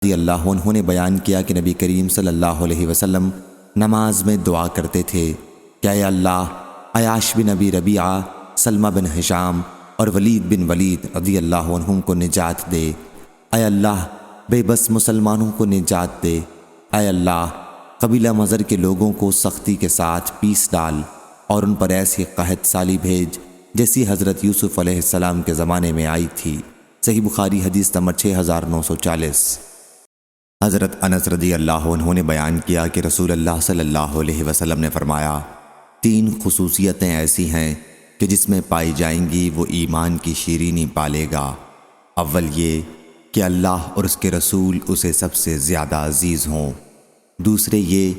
رضی اللہ عنہ نے بیان کیا کہ نبی کریم صلی اللہ علیہ وسلم نماز میں دعا کرتے تھے کہ اے اللہ عیاش بن ابی ربیعہ، سلمہ بن ہشام اور ولید بن ولید رضی اللہ عنہم کو نجات دے۔ اے اللہ بے بس مسلمانوں کو نجات دے۔ اے اللہ قبیلہ مضر کے لوگوں کو سختی کے ساتھ پیس ڈال اور ان پر ایسی قحط سالی بھیج جیسی حضرت یوسف علیہ السلام کے زمانے میں آئی تھی۔ صحیح بخاری حدیث نمبر 6940۔ حضرت انس رضی اللہ عنہ نے بیان کیا کہ رسول اللہ صلی اللہ علیہ وسلم نے فرمایا، 3 خصوصیتیں ایسی ہیں کہ جس میں پائی جائیں گی وہ ایمان کی شیرینی پالے گا۔ اول یہ کہ اللہ اور اس کے رسول اسے سب سے زیادہ عزیز ہوں۔ دوسرے یہ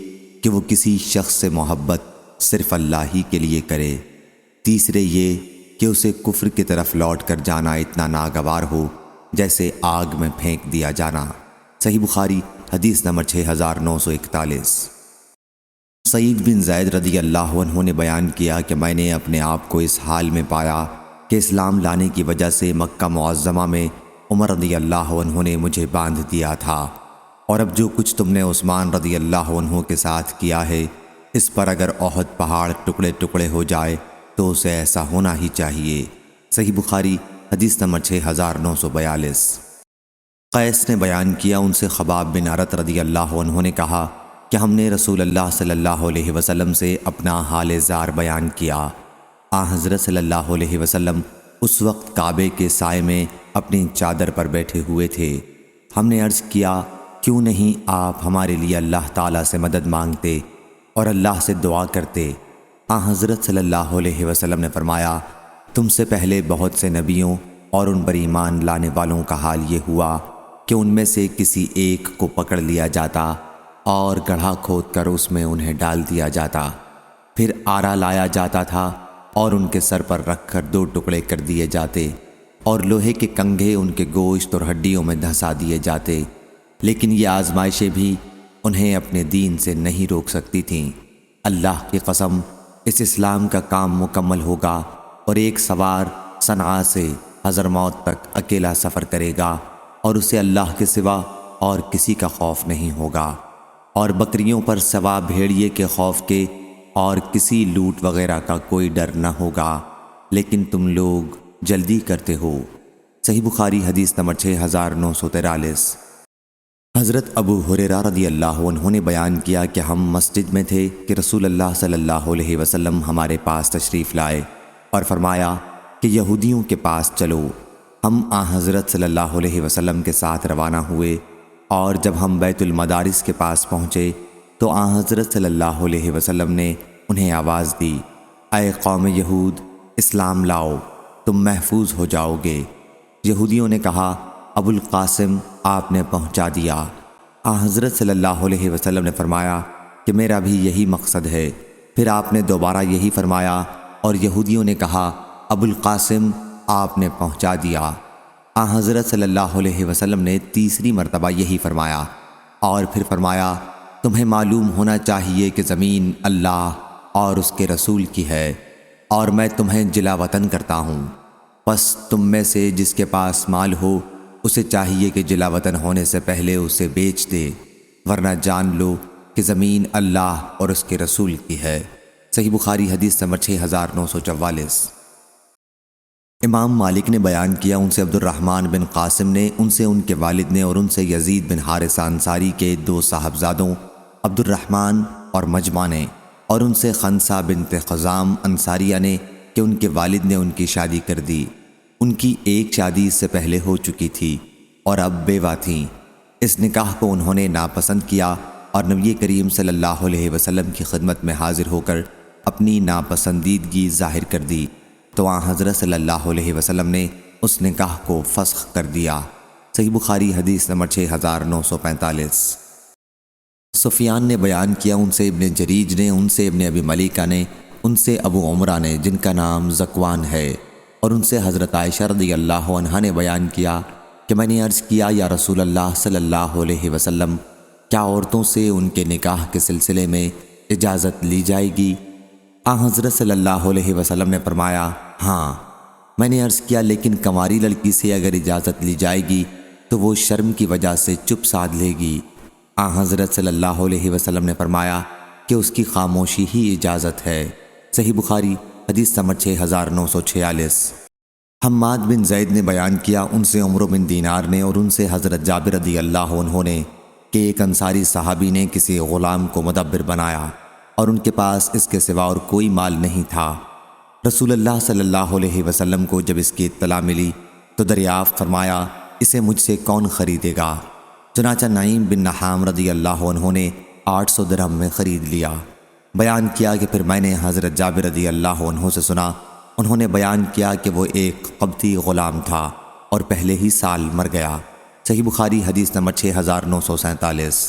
کہ وہ کسی شخص سے محبت صرف اللہ ہی کے لیے کرے۔ تیسرے یہ کہ اسے کفر کی طرف لوٹ کر جانا اتنا ناگوار ہو جیسے آگ میں پھینک دیا جانا۔ صحیح بخاری حدیث نمبر 6941۔ سعید بن زید رضی اللہ عنہ نے بیان کیا کہ میں نے اپنے آپ کو اس حال میں پایا کہ اسلام لانے کی وجہ سے مکہ معظمہ میں عمر رضی اللہ عنہ نے مجھے باندھ دیا تھا، اور اب جو کچھ تم نے عثمان رضی اللہ عنہ کے ساتھ کیا ہے، اس پر اگر احد پہاڑ ٹکڑے ٹکڑے ہو جائے تو اسے ایسا ہونا ہی چاہیے۔ صحیح بخاری حدیث نمبر 6942۔ قیس نے بیان کیا، ان سے خباب بن عرط رضی اللہ عنہ نے کہا کہ ہم نے رسول اللہ صلی اللہ علیہ وسلم سے اپنا حال زار بیان کیا۔ حضرت صلی اللہ علیہ وسلم اس وقت کعبے کے سائے میں اپنی چادر پر بیٹھے ہوئے تھے۔ ہم نے عرض کیا، کیوں نہیں آپ ہمارے لیے اللہ تعالیٰ سے مدد مانگتے اور اللہ سے دعا کرتے؟ حضرت صلی اللہ علیہ وسلم نے فرمایا، تم سے پہلے بہت سے نبیوں اور ان پر ایمان لانے والوں کا حال یہ ہوا کہ ان میں سے کسی ایک کو پکڑ لیا جاتا اور گڑھا کھود کر اس میں انہیں ڈال دیا جاتا، پھر آرا لایا جاتا تھا اور ان کے سر پر رکھ کر 2 ٹکڑے کر دیے جاتے اور لوہے کے کنگھے ان کے گوشت اور ہڈیوں میں دھنسا دیے جاتے، لیکن یہ آزمائشیں بھی انہیں اپنے دین سے نہیں روک سکتی تھیں۔ اللہ کی قسم، اس اسلام کا کام مکمل ہوگا اور ایک سوار صنعاء سے حضرموت تک اکیلا سفر کرے گا اور اسے اللہ کے سوا اور کسی کا خوف نہیں ہوگا، اور بکریوں پر سوا بھیڑیے کے خوف کے اور کسی لوٹ وغیرہ کا کوئی ڈر نہ ہوگا، لیکن تم لوگ جلدی کرتے ہو۔ صحیح بخاری حدیث نمبر 6943۔ حضرت ابو ہریرہ رضی اللہ عنہ نے بیان کیا کہ ہم مسجد میں تھے کہ رسول اللہ صلی اللہ علیہ وسلم ہمارے پاس تشریف لائے اور فرمایا کہ یہودیوں کے پاس چلو۔ ہم حضرت صلی اللہ علیہ وسلم کے ساتھ روانہ ہوئے، اور جب ہم بیت المدارس کے پاس پہنچے تو حضرت صلی اللہ علیہ وسلم نے انہیں آواز دی، اے قوم یہود، اسلام لاؤ، تم محفوظ ہو جاؤ گے۔ یہودیوں نے کہا، ابو القاسم آپ نے پہنچا دیا۔ حضرت صلی اللہ علیہ وسلم نے فرمایا کہ میرا بھی یہی مقصد ہے۔ پھر آپ نے دوبارہ یہی فرمایا اور یہودیوں نے کہا، ابو القاسم آپ نے پہنچا دیا۔ حضرت صلی اللہ علیہ وسلم نے تیسری مرتبہ یہی فرمایا اور پھر فرمایا، تمہیں معلوم ہونا چاہیے کہ زمین اللہ اور اس کے رسول کی ہے، اور میں تمہیں جلا وطن کرتا ہوں، پس تم میں سے جس کے پاس مال ہو اسے چاہیے کہ جلا وطن ہونے سے پہلے اسے بیچ دے، ورنہ جان لو کہ زمین اللہ اور اس کے رسول کی ہے۔ صحیح بخاری حدیث نمبر 6944۔ امام مالک نے بیان کیا، ان سے عبد الرحمن بن قاسم نے، ان سے ان کے والد نے، اور ان سے یزید بن حارثہ انصاری کے 2 صاحبزادوں عبد الرحمن اور مجمع نے، اور ان سے خنسہ بنت خزام انصاریہ نے کہ ان کے والد نے ان کی شادی کر دی۔ ان کی ایک شادی اس سے پہلے ہو چکی تھی اور اب بیوہ تھیں۔ اس نکاح کو انہوں نے ناپسند کیا اور نبی کریم صلی اللہ علیہ وسلم کی خدمت میں حاضر ہو کر اپنی ناپسندیدگی ظاہر کر دی، تو حضرت صلی اللہ علیہ وسلم نے اس نکاح کو فسخ کر دیا۔ صحیح بخاری حدیث نمبر 6945۔ سفیان نے بیان کیا، ان سے ابن جریج نے، ان سے ابن ابی ملیکہ نے، ان سے ابو عمرہ نے جن کا نام ذکوان ہے، اور ان سے حضرت عائشہ رضی اللہ عنہا نے بیان کیا کہ میں نے عرض کیا، یا رسول اللہ صلی اللہ علیہ وسلم، کیا عورتوں سے ان کے نکاح کے سلسلے میں اجازت لی جائے گی؟ حضرت صلی اللہ علیہ وسلم نے فرمایا، ہاں۔ میں نے عرض کیا، لیکن کنواری لڑکی سے اگر اجازت لی جائے گی تو وہ شرم کی وجہ سے چپ سادھ لے گی۔ حضرت صلی اللہ علیہ وسلم نے فرمایا کہ اس کی خاموشی ہی اجازت ہے۔ صحیح بخاری حدیث نمبر 6946۔ حماد بن زید نے بیان کیا ان سے عمرو بن دینار نے اور ان سے حضرت جابر رضی اللہ عنہ نے کہ ایک انصاری صحابی نے کسی غلام کو مدبر بنایا اور ان کے پاس اس کے سوا اور کوئی مال نہیں تھا۔ رسول اللہ صلی اللہ علیہ وسلم کو جب اس کی اطلاع ملی تو دریافت فرمایا اسے مجھ سے کون خریدے گا؟ چنانچہ نعیم بن نحام رضی اللہ عنہ نے 800 درہم میں خرید لیا۔ بیان کیا کہ پھر میں نے حضرت جابر رضی اللہ عنہ سے سنا، انہوں نے بیان کیا کہ وہ ایک قبطی غلام تھا اور پہلے ہی سال مر گیا۔ صحیح بخاری حدیث نمبر 6947۔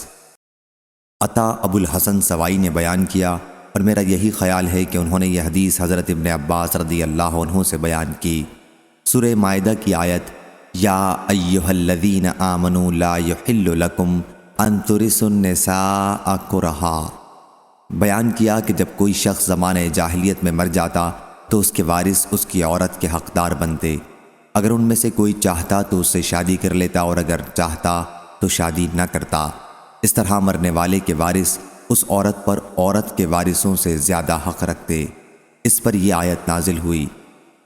عطا ابو الحسن سوائی نے بیان کیا اور میرا یہی خیال ہے کہ انہوں نے یہ حدیث حضرت ابن عباس رضی اللہ عنہ سے بیان کی۔ سورہ مائدہ کی آیت یا ایھا الذین آمنوا لا یحل لکم ان ترثوا النساء کرہا، بیان کیا کہ جب کوئی شخص زمانہ جاہلیت میں مر جاتا تو اس کے وارث اس کی عورت کے حقدار بنتے۔ اگر ان میں سے کوئی چاہتا تو اس سے شادی کر لیتا اور اگر چاہتا تو شادی نہ کرتا۔ اس طرح مرنے والے کے وارث اس عورت پر عورت کے وارثوں سے زیادہ حق رکھتے۔ اس پر یہ آیت نازل ہوئی،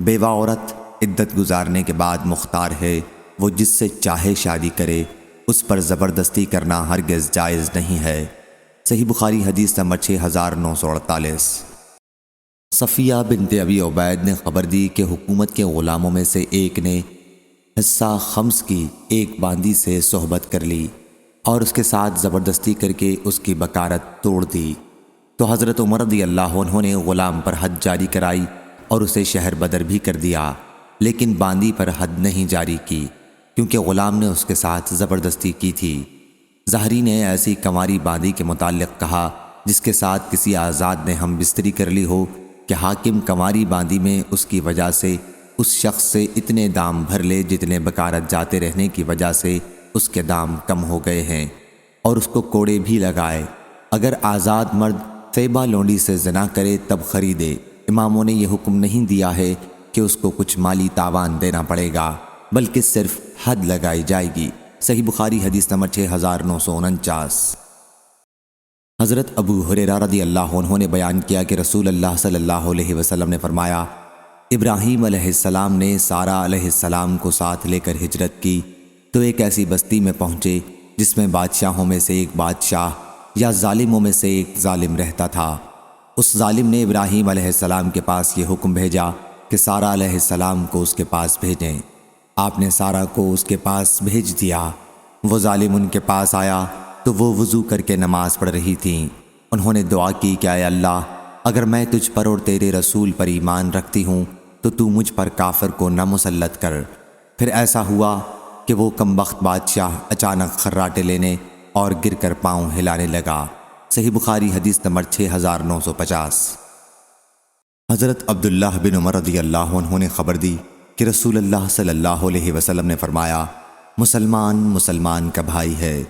بیوہ عورت عدت گزارنے کے بعد مختار ہے، وہ جس سے چاہے شادی کرے، اس پر زبردستی کرنا ہرگز جائز نہیں ہے۔ صحیح بخاری حدیث نمبر 6948۔ صفیہ بنت ابی عبید نے خبر دی کہ حکومت کے غلاموں میں سے ایک نے حصہ خمس کی ایک باندی سے صحبت کر لی اور اس کے ساتھ زبردستی کر کے اس کی بکارت توڑ دی، تو حضرت عمر رضی اللہ عنہ نے غلام پر حد جاری کرائی اور اسے شہر بدر بھی کر دیا، لیکن باندی پر حد نہیں جاری کی کیونکہ غلام نے اس کے ساتھ زبردستی کی تھی۔ ظاہری نے ایسی کنواری باندی کے متعلق کہا جس کے ساتھ کسی آزاد نے ہم بستری کر لی ہو کہ حاکم کنواری باندی میں اس کی وجہ سے اس شخص سے اتنے دام بھر لے جتنے بکارت جاتے رہنے کی وجہ سے اس کے دام کم ہو گئے ہیں، اور اس کو کوڑے بھی لگائے۔ اگر آزاد مرد طیبہ لونڈی سے زنا کرے تب خریدے۔ اماموں نے یہ حکم نہیں دیا ہے کہ اس کو کچھ مالی تاوان دینا پڑے گا، بلکہ صرف حد لگائی جائے گی۔ صحیح بخاری حدیث نمبر 6949۔ حضرت ابو ہریرہ رضی اللہ عنہ نے بیان کیا کہ رسول اللہ صلی اللہ علیہ وسلم نے فرمایا، ابراہیم علیہ السلام نے سارہ علیہ السلام کو ساتھ لے کر ہجرت کی تو ایک ایسی بستی میں پہنچے جس میں بادشاہوں میں سے ایک بادشاہ یا ظالموں میں سے ایک ظالم رہتا تھا۔ اس ظالم نے ابراہیم علیہ السلام کے پاس یہ حکم بھیجا کہ سارہ علیہ السلام کو اس کے پاس بھیجیں۔ آپ نے سارہ کو اس کے پاس بھیج دیا۔ وہ ظالم ان کے پاس آیا تو وہ وضو کر کے نماز پڑھ رہی تھیں۔ انہوں نے دعا کی کہ اے اللہ، اگر میں تجھ پر اور تیرے رسول پر ایمان رکھتی ہوں تو تو مجھ پر کافر کو نہ مسلط کر۔ پھر ایسا ہوا کہ وہ کمبخت بادشاہ اچانک خراٹے لینے اور گر کر پاؤں ہلانے لگا۔ صحیح بخاری حدیث نمبر 6950۔ حضرت عبداللہ بن عمر رضی اللہ عنہ نے خبر دی کہ رسول اللہ صلی اللہ علیہ وسلم نے فرمایا، مسلمان مسلمان کا بھائی ہے،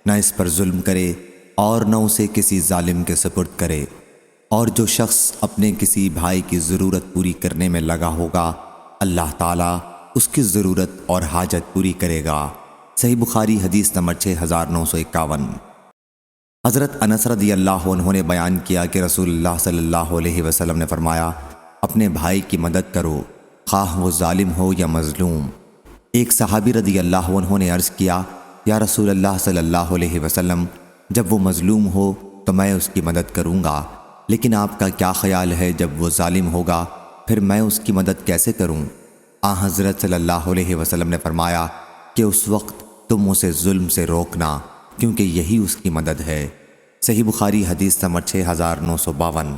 نہ اس پر ظلم کرے اور نہ اسے کسی ظالم کے سپرد کرے، اور جو شخص اپنے کسی بھائی کی ضرورت پوری کرنے میں لگا ہوگا اللہ تعالیٰ اس کی ضرورت اور حاجت پوری کرے گا۔ صحیح بخاری حدیث نمبر 6951۔ حضرت انس رضی اللہ عنہ نے بیان کیا کہ رسول اللہ صلی اللہ علیہ وسلم نے فرمایا، اپنے بھائی کی مدد کرو خواہ وہ ظالم ہو یا مظلوم۔ ایک صحابی رضی اللہ عنہ نے عرض کیا، یا رسول اللہ صلی اللہ علیہ وسلم، جب وہ مظلوم ہو تو میں اس کی مدد کروں گا، لیکن آپ کا کیا خیال ہے جب وہ ظالم ہوگا پھر میں اس کی مدد کیسے کروں؟ حضرت صلی اللہ علیہ وسلم نے فرمایا کہ اس وقت تم اسے ظلم سے روکنا، کیونکہ یہی اس کی مدد ہے۔ صحیح بخاری حدیث نمبر 6952۔